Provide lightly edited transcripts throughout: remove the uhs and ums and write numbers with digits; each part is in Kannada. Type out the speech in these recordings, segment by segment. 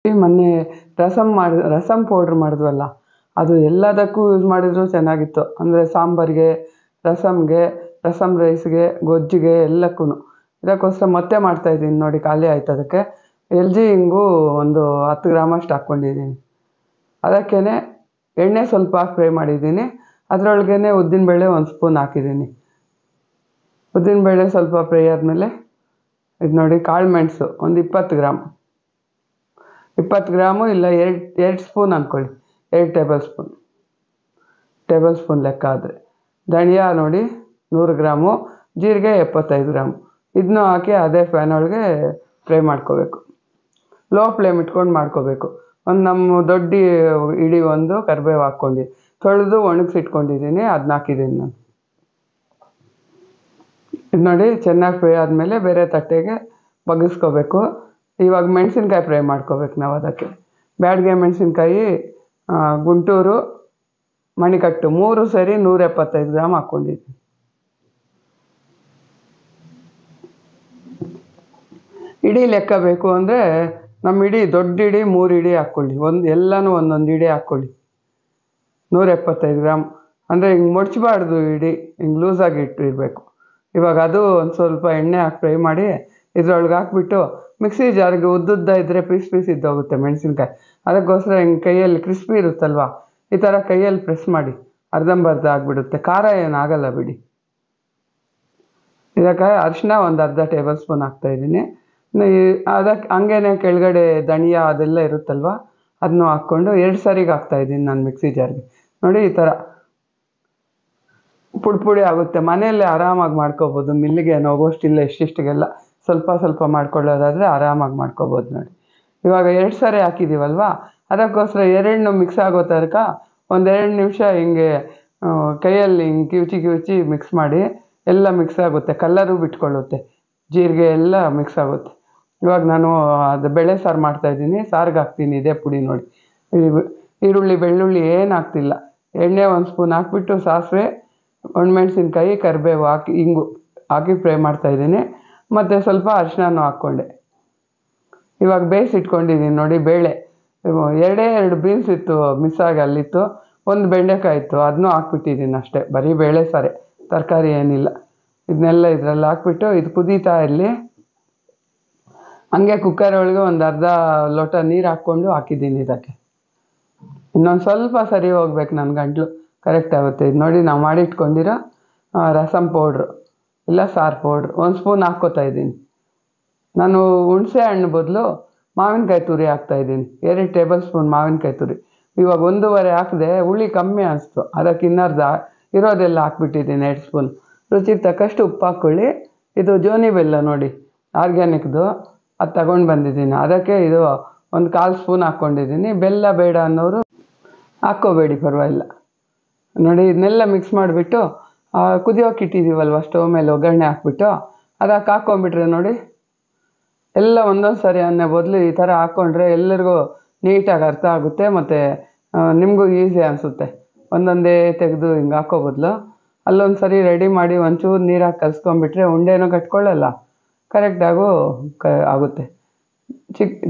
ಮೊನ್ನೆ ರಸಮ್ ಪೌಡ್ರ್ ಮಾಡಿದ್ವಲ್ಲ, ಅದು ಎಲ್ಲದಕ್ಕೂ ಯೂಸ್ ಮಾಡಿದರೂ ಚೆನ್ನಾಗಿತ್ತು. ಅಂದರೆ ಸಾಂಬಾರಿಗೆ, ರಸಮ್ಗೆ, ರಸಮ್ ರೈಸ್ಗೆ, ಗೊಜ್ಜಿಗೆ ಎಲ್ಲಕ್ಕೂ. ಇದಕ್ಕೋಸ್ಕರ ಮತ್ತೆ ಮಾಡ್ತಾಯಿದ್ದೀನಿ ನೋಡಿ, ಖಾಲಿ ಆಯ್ತು ಅದಕ್ಕೆ. LG ಹಿಂಗು ಒಂದು 10 ಗ್ರಾಮಷ್ಟು ಹಾಕ್ಕೊಂಡಿದ್ದೀನಿ. ಅದಕ್ಕೇ ಎಣ್ಣೆ ಸ್ವಲ್ಪ ಹಾಕಿ ಫ್ರೈ ಮಾಡಿದ್ದೀನಿ. ಅದರೊಳಗೇ ಉದ್ದಿನಬೇಳೆ 1 ಸ್ಪೂನ್ ಹಾಕಿದ್ದೀನಿ. ಉದ್ದಿನಬೇಳೆ ಸ್ವಲ್ಪ ಫ್ರೈ ಆದಮೇಲೆ ಇದು ನೋಡಿ, ಕಾಳು ಮೆಣಸು ಒಂದು 20 ಗ್ರಾಮ್, 20 ಗ್ರಾಮು ಇಲ್ಲ 2 ಸ್ಪೂನ್ ಅಂದ್ಕೊಳ್ಳಿ, 2 ಟೇಬಲ್ ಸ್ಪೂನ್ ಲೆಕ್ಕ ಆದರೆ. ಧನಿಯಾ ನೋಡಿ 100 ಗ್ರಾಮು, ಜೀರಿಗೆ 75 ಗ್ರಾಮು. ಇದನ್ನೂ ಹಾಕಿ ಅದೇ ಫ್ಯಾನ್ ಒಳಗೆ ಫ್ರೈ ಮಾಡ್ಕೋಬೇಕು. ಲೋ ಫ್ಲೇಮ್ ಇಟ್ಕೊಂಡು ಮಾಡ್ಕೋಬೇಕು. ಒಂದು ನಮ್ಮ ದೊಡ್ಡ ಇಡೀ ಒಂದು ಕರಿಬೇವು ಹಾಕ್ಕೊಂಡು ತೊಳೆದು ಒಣಗಿಸಿಟ್ಕೊಂಡಿದ್ದೀನಿ, ಅದನ್ನ ಹಾಕಿದ್ದೀನಿ ನಾನು. ಇದು ನೋಡಿ ಚೆನ್ನಾಗಿ ಫ್ರೈ ಆದಮೇಲೆ ಬೇರೆ ತಟ್ಟೆಗೆ ಬಗ್ಗಿಸ್ಕೋಬೇಕು. ಇವಾಗ ಮೆಣಸಿನ್ಕಾಯಿ ಫ್ರೈ ಮಾಡ್ಕೋಬೇಕು ನಾವು. ಅದಕ್ಕೆ ಬ್ಯಾಡಗೆ ಮೆಣಸಿನ್ಕಾಯಿ, ಗುಂಟೂರು, ಮಣಿಕಟ್ಟು 3 ಸೇರಿ 175 ಗ್ರಾಮ್ ಹಾಕ್ಕೊಂಡಿದ್ದೀನಿ. ಇಡೀ ಲೆಕ್ಕ ಬೇಕು ಅಂದರೆ ನಮ್ಮ ದೊಡ್ಡ ಇಡೀ 3 ಇಡೀ ಹಾಕ್ಕೊಳ್ಳಿ. ಎಲ್ಲನೂ ಒಂದೊಂದು ಇಡೀ ಹಾಕ್ಕೊಳ್ಳಿ. 175 ಗ್ರಾಮ್ ಅಂದರೆ ಹಿಂಗೆ ಮುಡ್ಚಬಾರ್ದು, ಇಡೀ ಹಿಂಗೆ ಲೂಸಾಗಿ ಇಟ್ಟಿರಬೇಕು. ಇವಾಗ ಅದು ಒಂದು ಸ್ವಲ್ಪ ಎಣ್ಣೆ ಹಾಕಿ ಫ್ರೈ ಮಾಡಿ ಇದ್ರೊಳಗೆ ಹಾಕ್ಬಿಟ್ಟು ಮಿಕ್ಸಿ ಜಾರಿಗೆ ಉದ್ದುದ್ದ ಇದ್ದರೆ ಪೀಸ್ ಇದ್ದೋಗುತ್ತೆ ಮೆಣಸಿನ್ಕಾಯಿ. ಅದಕ್ಕೋಸ್ಕರ ಹಿಂಗೆ ಕೈಯಲ್ಲಿ ಕ್ರಿಸ್ಪಿ ಇರುತ್ತಲ್ವ, ಈ ಥರ ಕೈಯಲ್ಲಿ ಪ್ರೆಸ್ ಮಾಡಿ ಅರ್ಧಂಬರ್ಧ ಆಗಿಬಿಡುತ್ತೆ. ಖಾರ ಏನಾಗಲ್ಲ ಬಿಡಿ. ಇದಕ್ಕೆ ಅರಿಶಿನ ಒಂದು ಅರ್ಧ ಟೇಬಲ್ ಸ್ಪೂನ್ ಹಾಕ್ತಾಯಿದ್ದೀನಿ. ಅದಕ್ಕೆ ಹಂಗೇ ಕೆಳಗಡೆ ಧನಿಯಾ ಅದೆಲ್ಲ ಇರುತ್ತಲ್ವ, ಅದನ್ನೂ ಹಾಕ್ಕೊಂಡು 2 ಸಾರಿಗೆ ಹಾಕ್ತಾಯಿದ್ದೀನಿ ನಾನು ಮಿಕ್ಸಿ ಜಾರ್ಗೆ. ನೋಡಿ ಈ ಥರ ಪುಡಿ ಆಗುತ್ತೆ. ಮನೆಯಲ್ಲೇ ಆರಾಮಾಗಿ ಮಾಡ್ಕೋಬೋದು, ಮಿಲ್ಲಿಗೆ ಹೋಗೋಷ್ಟಿಲ್ಲ. ಇಷ್ಟಿಗೆಲ್ಲ ಸ್ವಲ್ಪ ಮಾಡ್ಕೊಳ್ಳೋದಾದರೆ ಆರಾಮಾಗಿ ಮಾಡ್ಕೋಬೋದು ನೋಡಿ. ಇವಾಗ 2 ಸಾರಿ ಹಾಕಿದ್ದೀವಲ್ವ, ಅದಕ್ಕೋಸ್ಕರ 2 ಮಿಕ್ಸ್ ಆಗೋ ತನಕ ಒಂದು 2 ನಿಮಿಷ ಹಿಂಗೆ ಕೈಯಲ್ಲಿ ಹಿಂಗೆ ಕಿವುಚಿ ಮಿಕ್ಸ್ ಮಾಡಿ. ಎಲ್ಲ ಮಿಕ್ಸ್ ಆಗುತ್ತೆ, ಕಲ್ಲರು ಬಿಟ್ಕೊಳ್ಳುತ್ತೆ, ಜೀರಿಗೆ ಎಲ್ಲ ಮಿಕ್ಸ್ ಆಗುತ್ತೆ. ಇವಾಗ ನಾನು ಅದು ಬೇಳೆ ಸಾರು ಮಾಡ್ತಾಯಿದ್ದೀನಿ, ಸಾರಿಗೆ ಹಾಕ್ತೀನಿ ಇದೇ ಪುಡಿ ನೋಡಿ. ಈರುಳ್ಳಿ ಬೆಳ್ಳುಳ್ಳಿ ಏನು ಹಾಕ್ತಿಲ್ಲ, ಎಣ್ಣೆ 1 ಸ್ಪೂನ್ ಹಾಕ್ಬಿಟ್ಟು ಸಾಸಿವೆ, ಒಣಮೆಣ್ಸಿನ್ಕಾಯಿ, ಕರಿಬೇವು ಹಿಂಗು ಹಾಕಿ ಫ್ರೈ ಮಾಡ್ತಾಯಿದ್ದೀನಿ. ಮತ್ತು ಸ್ವಲ್ಪ ಅರಿಶಿನನೂ ಹಾಕ್ಕೊಂಡೆ. ಇವಾಗ ಬೇಯಿಸಿಟ್ಕೊಂಡಿದ್ದೀನಿ ನೋಡಿ ಬೇಳೆ. 2 ಬೀನ್ಸ್ ಇತ್ತು, ಮಿಸ್ ಆಗಿ ಅಲ್ಲಿತ್ತು. 1 ಬೆಂಡೆಕಾಯಿ ಇತ್ತು, ಅದನ್ನೂ ಹಾಕ್ಬಿಟ್ಟಿದ್ದೀನಿ ಅಷ್ಟೇ. ಬರೀ ಬೇಳೆ ಸಾರೇ, ತರಕಾರಿ ಏನಿಲ್ಲ. ಇದನ್ನೆಲ್ಲ ಇದರಲ್ಲಿ ಹಾಕ್ಬಿಟ್ಟು ಇದು ಕುದೀತಾ ಇರಲಿ. ಹಂಗೆ ಕುಕ್ಕರ್ ಒಳಗೆ ಒಂದು ಅರ್ಧ ಲೋಟ ನೀರು ಹಾಕ್ಕೊಂಡು ಹಾಕಿದ್ದೀನಿ ಇದಕ್ಕೆ. ಇನ್ನೊಂದು ಸ್ವಲ್ಪ ಸರಿ ಹೋಗ್ಬೇಕು, ನನ್ನ ಗಂಟ್ಲು ಕರೆಕ್ಟ್ ಆಗುತ್ತೆ. ಇದು ನೋಡಿ, ನಾವು ಮಾಡಿಟ್ಕೊಂಡಿರೋ ರಸಮ್ ಪೌಡ್ರು ಇಲ್ಲ ಸಾರು ಪೌಡ್ರು 1 ಸ್ಪೂನ್ ಹಾಕ್ಕೋತಾ ಇದ್ದೀನಿ. ನಾನು ಹುಣಸೆ ಹಣ್ಣು ಬದಲು ಮಾವಿನಕಾಯಿ ತುರಿ ಹಾಕ್ತಾಯಿದ್ದೀನಿ, 2 ಟೇಬಲ್ ಸ್ಪೂನ್ ಮಾವಿನಕಾಯಿ ತುರಿ. ಇವಾಗ 1.5 ಹಾಕಿದೆ, ಹುಳಿ ಕಮ್ಮಿ ಅನಿಸ್ತು, ಅದಕ್ಕೆ ಇನ್ನರ್ಧ ಇರೋದೆಲ್ಲ ಹಾಕ್ಬಿಟ್ಟಿದ್ದೀನಿ 2 ಸ್ಪೂನ್. ರುಚಿಗೆ ತಕ್ಕಷ್ಟು ಉಪ್ಪು ಹಾಕ್ಕೊಳ್ಳಿ. ಇದು ಜೋನಿ ಬೆಲ್ಲ ನೋಡಿ, ಆರ್ಗ್ಯಾನಿಕ್ದು, ಅದು ತಗೊಂಡು ಬಂದಿದ್ದೀನಿ. ಅದಕ್ಕೆ ಇದು ಒಂದು 1/4 ಸ್ಪೂನ್ ಹಾಕ್ಕೊಂಡಿದ್ದೀನಿ. ಬೆಲ್ಲ ಬೇಡ ಅನ್ನೋರು ಹಾಕ್ಕೋಬೇಡಿ, ಪರವಾಗಿಲ್ಲ. ನೋಡಿ ಇದನ್ನೆಲ್ಲ ಮಿಕ್ಸ್ ಮಾಡಿಬಿಟ್ಟು ಕುದಿಯೋಕೆ ಇಟ್ಟಿದ್ದೀವಲ್ವ ಸ್ಟವ್ ಮೇಲೆ, ಒಗ್ಗರಣೆ ಹಾಕ್ಬಿಟ್ಟು ಅದಕ್ಕೆ ಹಾಕ್ಕೊಂಬಿಟ್ರೆ ನೋಡಿ, ಎಲ್ಲ ಒಂದೊಂದು ಸಾರಿ ಅನ್ನೋ ಬದಲು ಈ ಥರ ಹಾಕ್ಕೊಂಡ್ರೆ ಎಲ್ಲರಿಗೂ ನೀಟಾಗಿ ಅರ್ಥ ಆಗುತ್ತೆ. ಮತ್ತು ನಿಮಗೂ ಈಸಿ ಅನಿಸುತ್ತೆ. ಒಂದೊಂದೇ ತೆಗೆದು ಹಿಂಗೆ ಹಾಕೋ ಬದಲು ಅಲ್ಲೊಂದು ಸರಿ ರೆಡಿ ಮಾಡಿ ಒಂಚೂರು ನೀರಾಗಿ ಕಲಿಸ್ಕೊಂಬಿಟ್ರೆ ಉಂಡೆನೂ ಕಟ್ಕೊಳ್ಳಲ್ಲ, ಕರೆಕ್ಟಾಗೂ ಆಗುತ್ತೆ.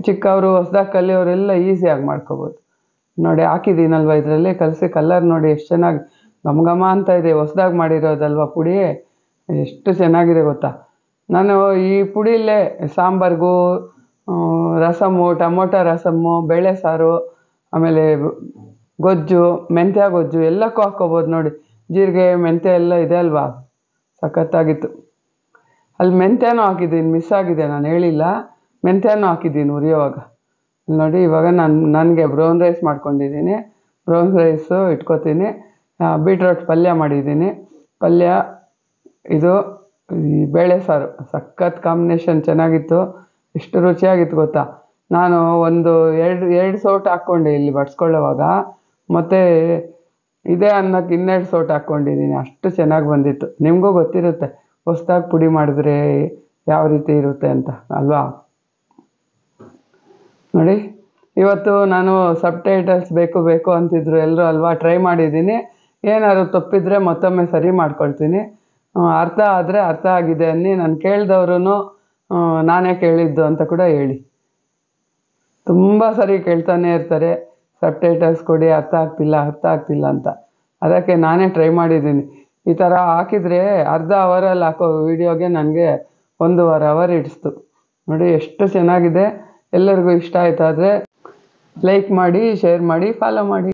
ಚಿಕ್ಕವರು ಹೊಸ್ದಾಗಿ ಕಲಿಯೋರೆಲ್ಲ ಈಸಿಯಾಗಿ ಮಾಡ್ಕೋಬೋದು. ನೋಡಿ ಹಾಕಿದ್ದೀನಲ್ವ ಇದರಲ್ಲಿ ಕಲಸಿ, ಕಲರ್ ನೋಡಿ ಎಷ್ಟು ಚೆನ್ನಾಗಿ ಘಮ ಅಂತ ಇದೆ. ಹೊಸ್ದಾಗಿ ಮಾಡಿರೋದಲ್ವ ಪುಡಿ, ಎಷ್ಟು ಚೆನ್ನಾಗಿದೆ ಗೊತ್ತಾ. ನಾನು ಈ ಪುಡಿಲೇ ಸಾಂಬಾರಿಗೂ, ರಸಮ್ಮು, ಟೊಮೊಟೊ ರಸಮ್ಮು, ಬೇಳೆ ಸಾರು, ಆಮೇಲೆ ಗೊಜ್ಜು, ಮೆಂತ್ಯ ಗೊಜ್ಜು ಎಲ್ಲಕ್ಕೂ ಹಾಕ್ಕೋಬೋದು ನೋಡಿ. ಜೀರಿಗೆ ಮೆಂತ್ಯ ಎಲ್ಲ ಇದೆ ಅಲ್ವಾ, ಸಖತ್ತಾಗಿತ್ತು. ಅಲ್ಲಿ ಮೆಂತ್ಯನೂ ಹಾಕಿದ್ದೀನಿ, ಮಿಸ್ ಆಗಿದೆ, ನಾನು ಹೇಳಿಲ್ಲ. ಮೆಂತ್ಯನೂ ಹಾಕಿದ್ದೀನಿ ಉರಿಯೋವಾಗ. ನೋಡಿ ಇವಾಗ ನನಗೆ ಬ್ರೌನ್ ರೈಸ್ ಮಾಡ್ಕೊಂಡಿದ್ದೀನಿ. ಬ್ರೌನ್ ರೈಸು ಇಟ್ಕೋತೀನಿ. ಬೀಟ್ರೋಟ್ ಪಲ್ಯ ಮಾಡಿದ್ದೀನಿ. ಪಲ್ಯ ಇದು ಈ ಬೇಳೆ ಸಾರು ಸಖತ್ ಕಾಂಬಿನೇಷನ್ ಚೆನ್ನಾಗಿತ್ತು. ಎಷ್ಟು ರುಚಿಯಾಗಿತ್ತು ಗೊತ್ತಾ. ನಾನು ಒಂದು 2 ಸೌಟು ಹಾಕ್ಕೊಂಡೆ ಇಲ್ಲಿ ಬಡ್ಸ್ಕೊಳ್ಳೋವಾಗ, ಮತ್ತು ಇದೇ ಅನ್ನಕ್ಕೆ 2 ಸೌಟು ಹಾಕ್ಕೊಂಡಿದ್ದೀನಿ. ಅಷ್ಟು ಚೆನ್ನಾಗಿ ಬಂದಿತ್ತು. ನಿಮಗೂ ಗೊತ್ತಿರುತ್ತೆ ಹೊಸ್ದಾಗಿ ಪುಡಿ ಮಾಡಿದ್ರೆ ಯಾವ ರೀತಿ ಇರುತ್ತೆ ಅಂತ ಅಲ್ವಾ. ನೋಡಿ ಇವತ್ತು ನಾನು ಸಬ್ಟೈಟಲ್ಸ್ ಬೇಕು ಅಂತಿದ್ರು ಎಲ್ಲರೂ ಅಲ್ವಾ, ಟ್ರೈ ಮಾಡಿದ್ದೀನಿ. ಏನಾದ್ರು ತಪ್ಪಿದ್ರೆ ಮತ್ತೊಮ್ಮೆ ಸರಿ ಮಾಡ್ಕೊಳ್ತೀನಿ. ಅರ್ಥ ಆದರೆ ಅರ್ಥ ಆಗಿದೆ ಅನ್ನಿ. ನಾನು ಕೇಳಿದವ್ರೂ ನಾನೇ ಕೇಳಿದ್ದು ಅಂತ ಕೂಡ ಹೇಳಿ. ತುಂಬ ಸರಿ ಕೇಳ್ತಾನೆ ಇರ್ತಾರೆ, ಸಬ್ಟೈಟಲ್ಸ್ ಕೊಡಿ, ಅರ್ಥ ಆಗ್ತಿಲ್ಲ ಅಂತ. ಅದಕ್ಕೆ ನಾನೇ ಟ್ರೈ ಮಾಡಿದ್ದೀನಿ. ಈ ಥರ ಹಾಕಿದರೆ ಅರ್ಧ ಅವರಲ್ಲಿ ಹಾಕೋ ವೀಡಿಯೋಗೆ ನನಗೆ 1.5 ಅವರ್ ಹಿಡಿಸ್ತು. ನೋಡಿ ಎಷ್ಟು ಚೆನ್ನಾಗಿದೆ. ಎಲ್ಲರಿಗೂ ಇಷ್ಟ ಆಯ್ತಾದರೆ ಲೈಕ್ ಮಾಡಿ, ಶೇರ್ ಮಾಡಿ, ಫಾಲೋ ಮಾಡಿ.